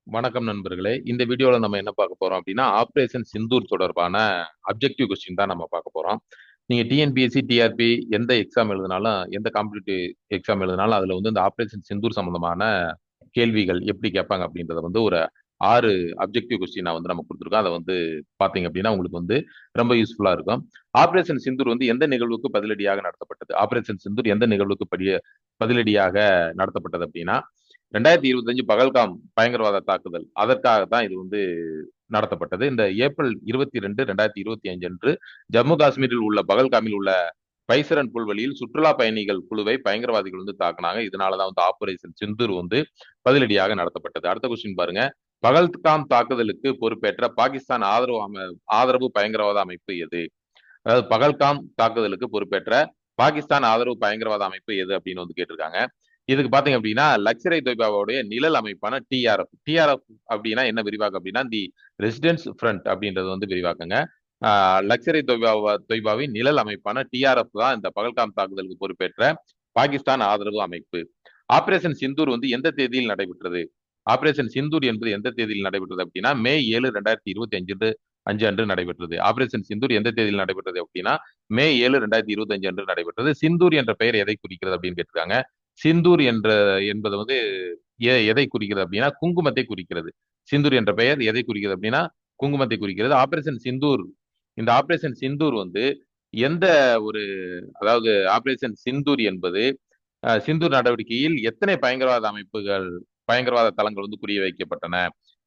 வணக்கம் நண்பர்களே. இந்த வீடியோல நம்ம என்ன பார்க்க போறோம் அப்படின்னா, ஆப்பரேஷன் சிந்தூர் தொடர்பான அப்ஜெக்டிவ் கொஸ்டின் தான் நம்ம பார்க்க போறோம். நீங்க டிஎன்பிஎஸ்சி, டிஆர்பி எந்த எக்ஸாம் எழுதினாலும், எந்த காம்படிட்டிவ் எக்ஸாம் எழுதினாலும், அதுல வந்து இந்த ஆப்பரேஷன் சிந்தூர் சம்பந்தமான கேள்விகள் எப்படி கேட்பாங்க அப்படின்றத வந்து ஒரு 6 அப்ஜெக்டிவ் கொஸ்டினா வந்து நம்ம குடுத்துருக்கோம். அத வந்து பார்த்தீங்க அப்படின்னா, உங்களுக்கு வந்து ரொம்ப யூஸ்ஃபுல்லா இருக்கும். ஆப்பரேஷன் சிந்தூர் வந்து எந்த நிகழ்வுக்கு பதிலடியாக நடத்தப்பட்டது? ஆப்பரேஷன் சிந்தூர் எந்த நிகழ்வுக்கு பதிலடியாக நடத்தப்பட்டது அப்படின்னா, 2025 பகல்காம் பயங்கரவாத தாக்குதல். அதற்காக தான் இது வந்து நடத்தப்பட்டது. இந்த ஏப்ரல் 22, 2025 அன்று ஜம்மு காஷ்மீரில் உள்ள பகல்காமில் உள்ள பைசரன் புல்வெளியில் சுற்றுலா பயணிகள் குழுவை பயங்கரவாதிகள் வந்து தாக்குனாங்க. இதனால தான் வந்து ஆப்பரேஷன் சிந்தூர் வந்து பதிலடியாக நடத்தப்பட்டது. அடுத்த கொஸ்டின் பாருங்க. பகல்காம் தாக்குதலுக்கு பொறுப்பேற்ற பாகிஸ்தான் ஆதரவு பயங்கரவாத அமைப்பு எது? அதாவது பகல்காம் தாக்குதலுக்கு பொறுப்பேற்ற பாகிஸ்தான் ஆதரவு பயங்கரவாத அமைப்பு எது அப்படின்னு வந்து கேட்டிருக்காங்க. இதுக்கு பாத்தீங்க அப்படின்னா லக்சரை தொய்பாவுடைய நிழல் அமைப்பான டிஆர்எஃப். டிஆர்எஃப் அப்படின்னா என்ன விரிவாக்கம் அப்படின்னா தி ரெசிடென்ஸ் ஃப்ரண்ட் அப்படின்றது வந்து விரிவாக்கங்க. லக்சரை தொய்பாவின் நிழல் அமைப்பான டிஆர்எஃப் தான் இந்த பகல்காம் தாக்குதலுக்கு பொறுப்பேற்ற பாகிஸ்தான் ஆதரவு அமைப்பு. ஆபரேஷன் சிந்தூர் வந்து எந்த தேதியில் நடைபெற்றது? ஆபரேஷன் சிந்தூர் என்பது எந்த தேதியில் நடைபெற்றது அப்படின்னா மே 7, 2025 அன்று அன்று நடைபெற்றது. ஆபரேஷன் சிந்தூர் எந்த தேதியில் நடைபெற்றது அப்படின்னா மே 7, 2025 அன்று நடைபெற்றது. சிந்தூர் என்ற பெயர் எதை குறிக்கிறது அப்படின்னு கேட்டிருக்காங்க. சிந்தூர் என்பது வந்து எதை குறிக்கிறது அப்படின்னா குங்குமத்தை குறிக்கிறது. சிந்தூர் என்ற பெயர் எதை குறிக்கிறது அப்படின்னா குங்குமத்தை குறிக்கிறது. ஆபரேஷன் சிந்தூர், இந்த ஆபரேஷன் சிந்தூர் வந்து எந்த ஒரு, அதாவது ஆபரேஷன் சிந்தூர் என்பது சிந்தூர் நடவடிக்கையில் எத்தனை பயங்கரவாத தளங்கள் வந்து குறி வைக்கப்பட்டன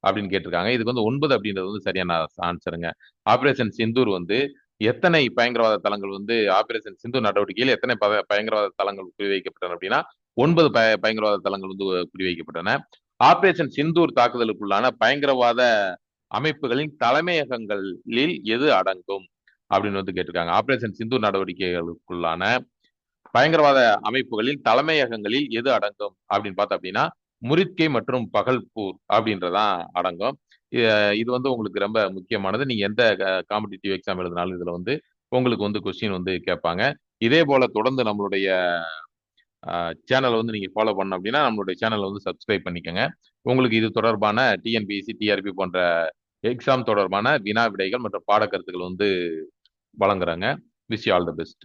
அப்படின்னு கேட்டிருக்காங்க. இதுக்கு வந்து 9 அப்படின்றது வந்து சரியான ஆன்சருங்க. ஆபரேஷன் சிந்தூர் வந்து எத்தனை பயங்கரவாத தளங்கள் வந்து ஆபரேஷன் சிந்தூர் நடவடிக்கையில் எத்தனை பயங்கரவாத தளங்கள் குறிவைக்கப்பட்டன அப்படின்னா 9 பயங்கரவாத தளங்கள் வந்து குறிவைக்கப்பட்டன. ஆபரேஷன் சிந்தூர் தாக்குதலுக்குள்ளான பயங்கரவாத அமைப்புகளின் தலைமையகங்களில் எது அடங்கும் அப்படின்னு வந்து கேட்டிருக்காங்க. ஆபரேஷன் சிந்தூர் நடவடிக்கைகளுக்குள்ளான பயங்கரவாத அமைப்புகளின் தலைமையகங்களில் எது அடங்கும் அப்படின்னு பார்த்தா அப்படின்னா முரித்கே மற்றும் பகல்பூர் அப்படின்றதான் அடங்கும். இது வந்து உங்களுக்கு ரொம்ப முக்கியமானது. நீங்க எந்த காம்படிட்டிவ் எக்ஸாம் எழுதினாலும் இதுல வந்து உங்களுக்கு வந்து கொஸ்டின் வந்து கேட்பாங்க. இதே போல தொடர்ந்து நம்மளுடைய சேனலை வந்து நீங்க ஃபாலோ பண்ண அப்படின்னா நம்மளுடைய சேனலை வந்து சப்ஸ்கிரைப் பண்ணிக்கோங்க. உங்களுக்கு இது தொடர்பான டிஎன்பிஎஸ்சி, டிஆர்பி போன்ற எக்ஸாம் தொடர்பான வினா விடைகள் மற்றும் பாடக்கருத்துக்கள் வந்து வழங்குறாங்க. Wish you all the best.